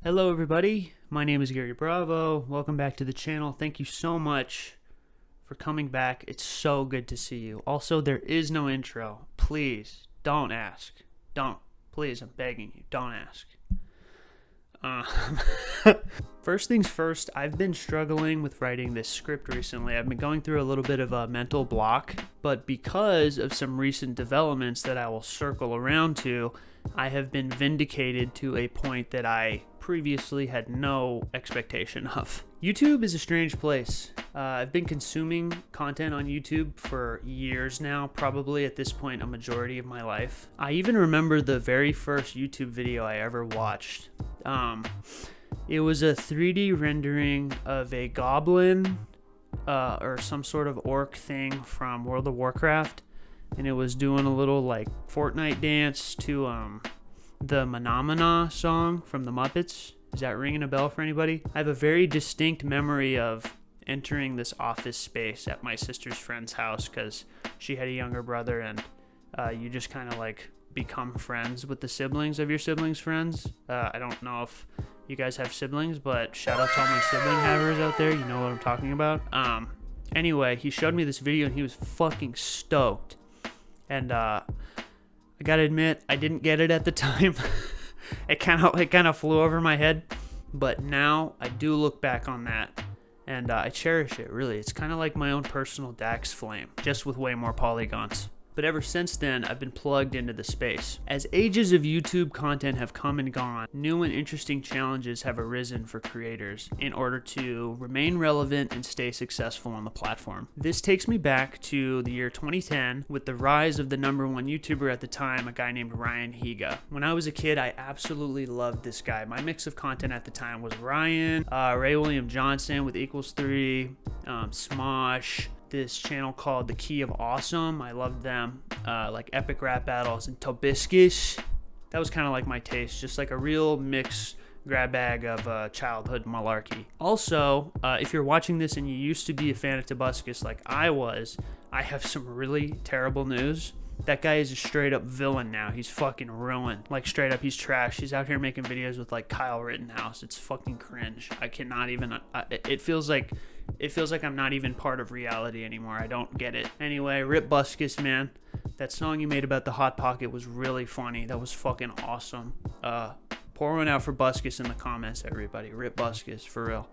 Hello everybody, my name is Gary Bravo. Welcome back to the channel. Thank you so much for coming back. It's so good to see you. Also, there is no intro. Please, don't ask. Don't. Please, I'm begging you, don't ask. First things first, I've been struggling with writing this script recently. I've been going through a little bit of a mental block, but because of some recent developments that I will circle around to, I have been vindicated to a point that I previously had no expectation of. YouTube is a strange place. I've been consuming content on YouTube for years now, probably at this point a majority of my life. I even remember the very first YouTube video I ever watched. It was a 3D rendering of a goblin or some sort of orc thing from World of Warcraft, and it was doing a little like Fortnite dance to the Manamana song from the Muppets. Is that ringing a bell for anybody? I have a very distinct memory of entering this office space at my sister's friend's house because she had a younger brother, and you just kind of like become friends with the siblings of your siblings' friends. I don't know if you guys have siblings, but shout out to all my sibling havers out there. You know what I'm talking about. Anyway, he showed me this video and he was fucking stoked. And I gotta admit, I didn't get it at the time. It kind of flew over my head. But now I do look back on that and I cherish it, really. It's kind of like my own personal Dax Flame, just with way more polygons. But ever since then, I've been plugged into the space. As ages of YouTube content have come and gone, new and interesting challenges have arisen for creators in order to remain relevant and stay successful on the platform. This takes me back to the year 2010 with the rise of the #1 YouTuber at the time, a guy named Ryan Higa. When I was a kid, I absolutely loved this guy. My mix of content at the time was Ryan, Ray William Johnson with =3, Smosh, this channel called The Key of Awesome. I loved them. Like epic rap battles and Tobiscus. That was kind of like my taste, just like a real mix grab bag of childhood malarkey. Also, if you're watching this and you used to be a fan of Tobiscus like I was, I have some really terrible news. That guy is a straight up villain now. He's fucking ruined. Like straight up, he's trash. He's out here making videos with like Kyle Rittenhouse. It's fucking cringe. I cannot even, it feels like I'm not even part of reality anymore. I don't get it. Anyway, Rip Buscus, man. That song you made about the Hot Pocket was really funny. That was fucking awesome. Pour one out for Buscus in the comments, everybody. Rip Buscus, for real.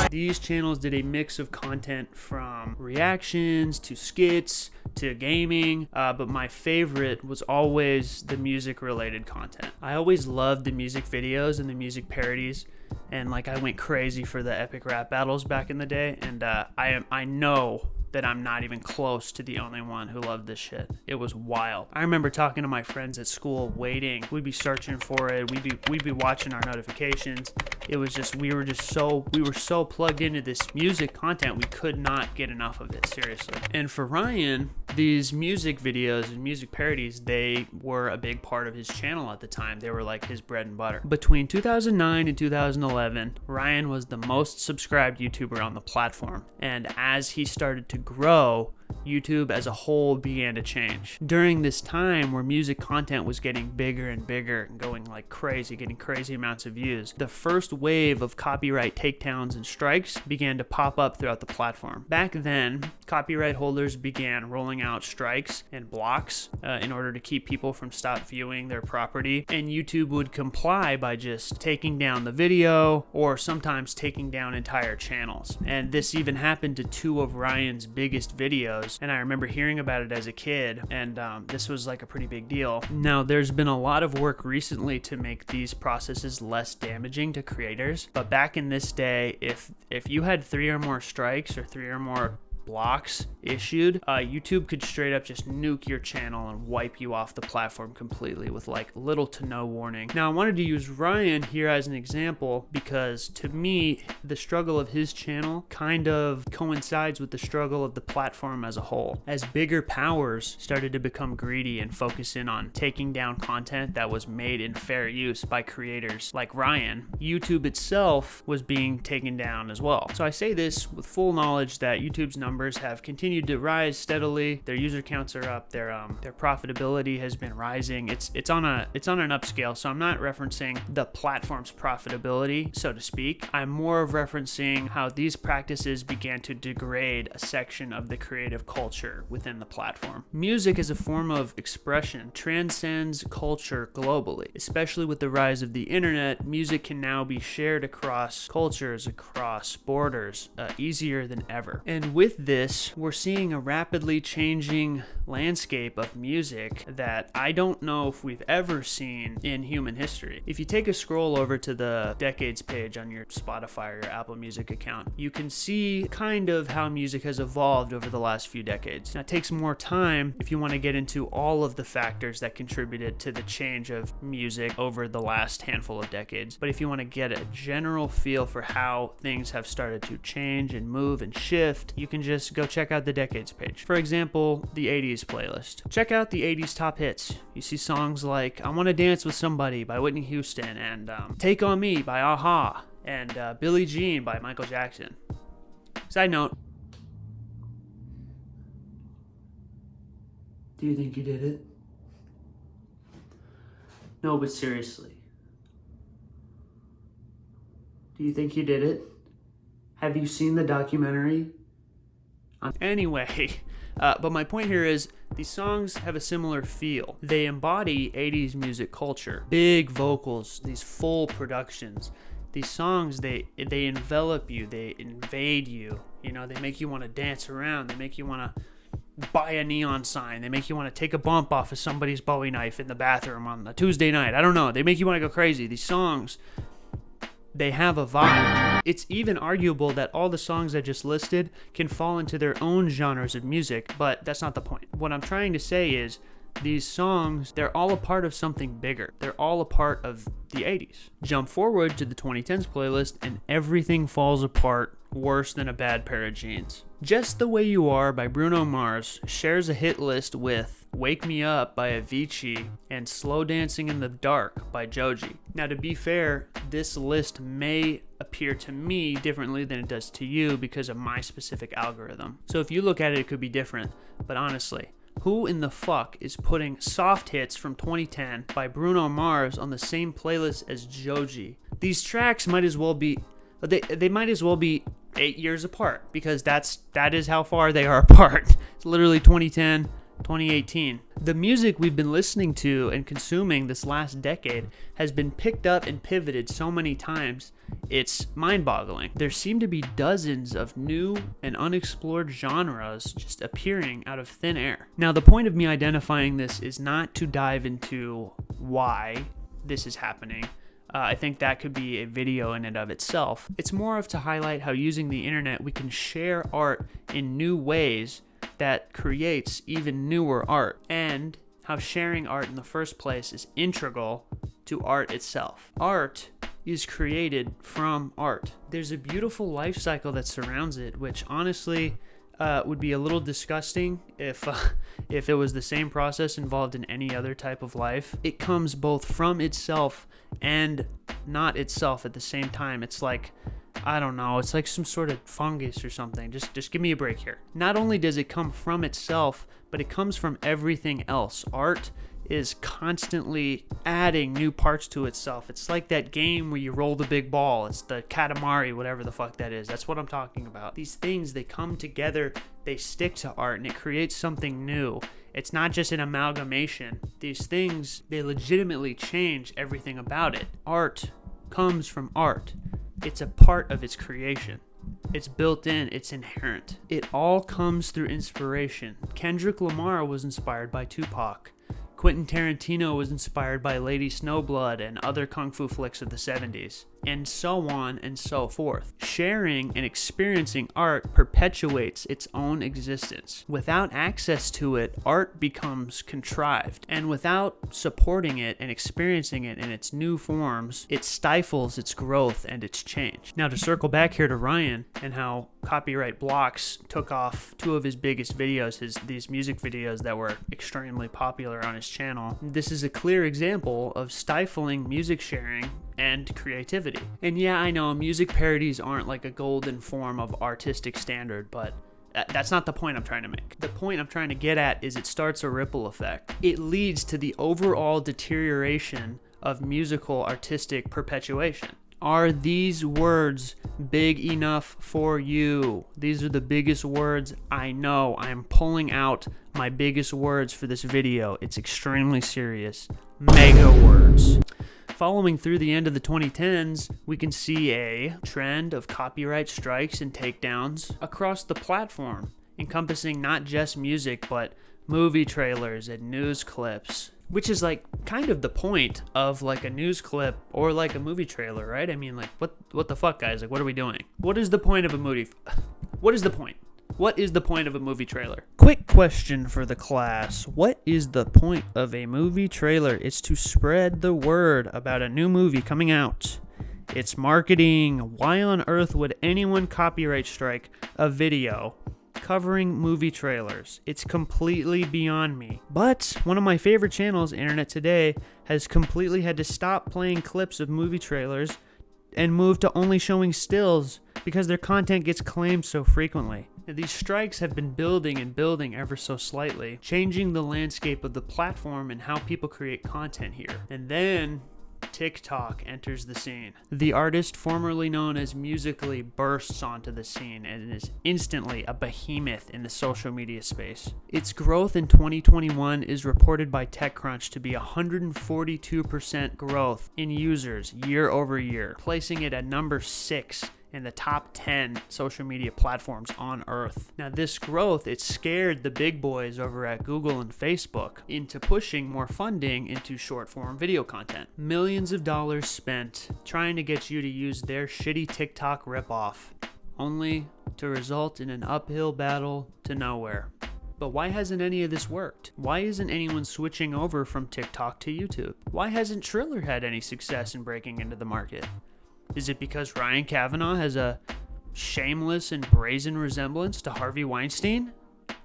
These channels did a mix of content from reactions to skits to gaming, but my favorite was always the music related content. I always loved the music videos and the music parodies, and like I went crazy for the epic rap battles back in the day, and I know that I'm not even close to the only one who loved this shit. It was wild. I remember talking to my friends at school, waiting. We'd be searching for it. We'd be watching our notifications. It was just we were so plugged into this music content, we could not get enough of it, seriously. And for Ryan, these music videos and music parodies, they were a big part of his channel at the time. They were like his bread and butter. Between 2009 and 2011, Ryan was the most subscribed YouTuber on the platform. And as he started to grow, YouTube as a whole began to change. During this time where music content was getting bigger and bigger and going like crazy, getting crazy amounts of views, the first wave of copyright takedowns and strikes began to pop up throughout the platform. Back then, copyright holders began rolling out strikes and blocks in order to keep people from stop viewing their property, and YouTube would comply by just taking down the video or sometimes taking down entire channels. And this even happened to two of Ryan's biggest videos, and I remember hearing about it as a kid, and this was like a pretty big deal. Now, there's been a lot of work recently to make these processes less damaging to creators, but back in this day, if you had 3 or more strikes or 3 or more blocks issued, YouTube could straight up just nuke your channel and wipe you off the platform completely with like little to no warning. Now, I wanted to use Ryan here as an example because to me, the struggle of his channel kind of coincides with the struggle of the platform as a whole. As bigger powers started to become greedy and focus in on taking down content that was made in fair use by creators like Ryan, YouTube itself was being taken down as well. So I say this with full knowledge that YouTube's numbers numbers have continued to rise steadily. Their user counts are up. Their profitability has been rising. It's on an upscale. So I'm not referencing the platform's profitability, so to speak. I'm more of referencing how these practices began to degrade a section of the creative culture within the platform. Music as a form of expression transcends culture globally. Especially with the rise of the internet, music can now be shared across cultures, across borders, easier than ever. And with this, we're seeing a rapidly changing landscape of music that I don't know if we've ever seen in human history. If you take a scroll over to the decades page on your Spotify or your Apple Music account, you can see kind of how music has evolved over the last few decades. Now, it takes more time if you want to get into all of the factors that contributed to the change of music over the last handful of decades. But if you want to get a general feel for how things have started to change and move and shift, you can just go check out the decades page. For example, the 80s playlist. Check out the 80s top hits. You see songs like I Want to Dance with Somebody by Whitney Houston and Take On Me by Aha and Billie Jean by Michael Jackson. Side note, do you think you did it? No, but seriously. Do you think you did it? Have you seen the documentary? Anyway, but my point here is these songs have a similar feel. They embody 80s music culture. Big vocals, these full productions. These songs, they envelop you, they invade you. You know, they make you want to dance around. They make you want to buy a neon sign. They make you want to take a bump off of somebody's Bowie knife in the bathroom on a Tuesday night. I don't know. They make you want to go crazy. These songs, they have a vibe. It's even arguable that all the songs I just listed can fall into their own genres of music, but that's not the point. What I'm trying to say is these songs, they're all a part of something bigger. They're all a part of the 80s. Jump forward to the 2010s playlist and everything falls apart worse than a bad pair of jeans. Just the Way You Are by Bruno Mars shares a hit list with Wake Me Up by Avicii and Slow Dancing in the Dark by Joji. Now, to be fair, this list may appear to me differently than it does to you because of my specific algorithm. So if you look at it, it could be different. But honestly, who in the fuck is putting Soft Hits from 2010 by Bruno Mars on the same playlist as Joji? These tracks might as well be, they might as well be 8 years apart because that is how far they are apart. It's literally 2010, 2018. The music we've been listening to and consuming this last decade has been picked up and pivoted so many times, it's mind-boggling. There seem to be dozens of new and unexplored genres just appearing out of thin air. Now, the point of me identifying this is not to dive into why this is happening. I think that could be a video in and of itself. It's more of to highlight how using the internet we can share art in new ways that creates even newer art, and how sharing art in the first place is integral to art itself. Art is created from art. There's a beautiful life cycle that surrounds it, which honestly would be a little disgusting if it was the same process involved in any other type of life. It comes both from itself and not itself at the same time. It's like, I don't know, it's like some sort of fungus or something. Just give me a break here. Not only does it come from itself, but it comes from everything else. Art is constantly adding new parts to itself. It's like that game where you roll the big ball. It's the Katamari, whatever the fuck that is. That's what I'm talking about. These things, they come together, they stick to art, and it creates something new. It's not just an amalgamation. These things, they legitimately change everything about it. Art comes from art. It's a part of its creation. It's built in, it's inherent. It all comes through inspiration. Kendrick Lamar was inspired by Tupac. Quentin Tarantino was inspired by Lady Snowblood and other kung fu flicks of the 70s, and so on and so forth. Sharing and experiencing art perpetuates its own existence. Without access to it, art becomes contrived, and without supporting it and experiencing it in its new forms, it stifles its growth and its change. Now, to circle back here to Ryan and how copyright blocks took off two of his biggest videos, these music videos that were extremely popular on his channel. This is a clear example of stifling music sharing and creativity. And yeah, I know music parodies aren't like a golden form of artistic standard, but That's not the point I'm trying to make. The point I'm trying to get at is it starts a ripple effect. It leads to the overall deterioration of musical artistic perpetuation. Are these words big enough for you? These are the biggest words I know. I'm pulling out my biggest words for this video. It's extremely serious. Mega words. Following through the end of the 2010s, we can see a trend of copyright strikes and takedowns across the platform, encompassing not just music, but movie trailers and news clips, which is like kind of the point of like a news clip or like a movie trailer, right? I mean, like, what the fuck, guys? Like, what are we doing? What is the point of a movie? What is the point? What is the point of a movie trailer? Quick question for the class. What is the point of a movie trailer? It's to spread the word about a new movie coming out. It's marketing. Why on earth would anyone copyright strike a video covering movie trailers? It's completely beyond me. But one of my favorite channels, Internet Today, has completely had to stop playing clips of movie trailers and move to only showing stills because their content gets claimed so frequently. Now, these strikes have been building and building ever so slightly, changing the landscape of the platform and how people create content here. And then TikTok enters the scene. The artist formerly known as Musical.ly bursts onto the scene and is instantly a behemoth in the social media space. Its growth in 2021 is reported by TechCrunch to be 142% growth in users year over year, placing it at number 6 in the top 10 social media platforms on Earth. Now, this growth, it scared the big boys over at Google and Facebook into pushing more funding into short-form video content. Millions of dollars spent trying to get you to use their shitty TikTok ripoff, only to result in an uphill battle to nowhere. But why hasn't any of this worked? Why isn't anyone switching over from TikTok to YouTube? Why hasn't Triller had any success in breaking into the market? Is it because Ryan Kavanaugh has a shameless and brazen resemblance to Harvey Weinstein?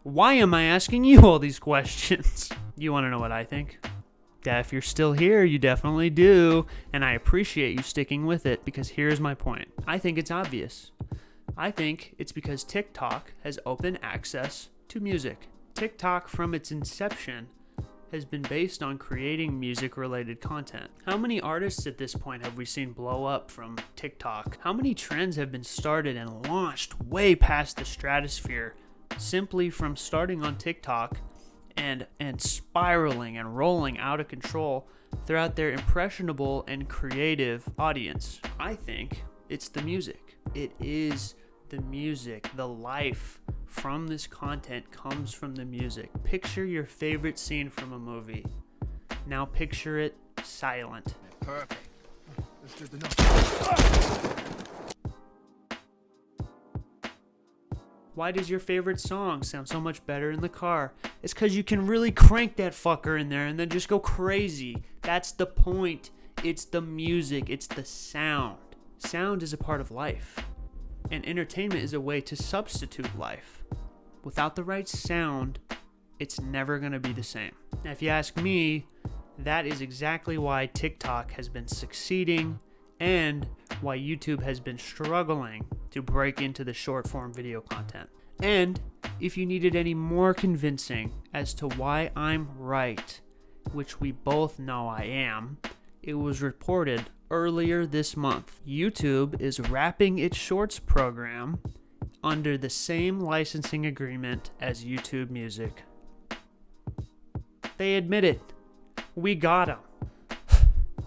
Why am I asking you all these questions? You want to know what I think? Yeah, if you're still here, you definitely do, and I appreciate you sticking with it because here's my point. I think it's obvious. I think it's because TikTok has open access to music. TikTok, from its inception, has been based on creating music-related content. How many artists at this point have we seen blow up from TikTok? How many trends have been started and launched way past the stratosphere simply from starting on TikTok and spiraling and rolling out of control throughout their impressionable and creative audience? I think it's the music. It is the music. The life from this content comes from the music. Picture your favorite scene from a movie. Now picture it silent. Perfect. That's good enough. Why does your favorite song sound so much better in the car? It's because you can really crank that fucker in there and then just go crazy. That's the point. It's the music. It's the sound. Sound is a part of life. And entertainment is a way to substitute life. Without the right sound, it's never going to be the same. Now, if you ask me, that is exactly why TikTok has been succeeding and why YouTube has been struggling to break into the short-form video content. And if you needed any more convincing as to why I'm right, which we both know I am, it was reported earlier this month. YouTube is wrapping its Shorts program under the same licensing agreement as YouTube Music. They admit it. We got them.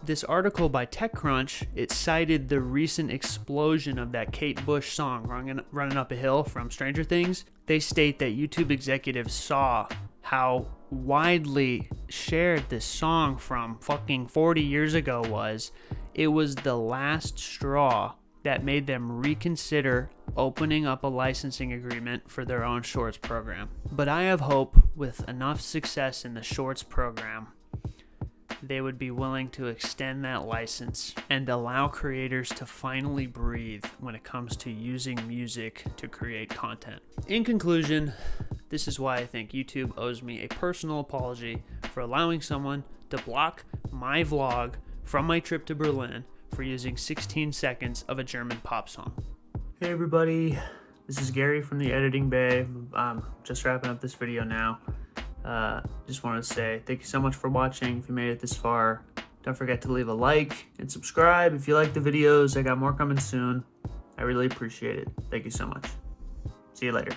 This article by TechCrunch, it cited the recent explosion of that Kate Bush song, Running Up a Hill from Stranger Things. They state that YouTube executives saw how widely shared this song from fucking 40 years ago was. It was the last straw that made them reconsider opening up a licensing agreement for their own Shorts program. But I have hope with enough success in the Shorts program, they would be willing to extend that license and allow creators to finally breathe when it comes to using music to create content. In conclusion, this is why I think YouTube owes me a personal apology for allowing someone to block my vlog from my trip to Berlin for using 16 seconds of a German pop song. Hey everybody, This is Gary from the Editing Bay. I'm just wrapping up this video now. Just wanted to say thank you so much for watching. If you made it this far, don't forget to leave a like and subscribe if you like the videos. I got more coming soon. I really appreciate it. Thank you so much. See you later.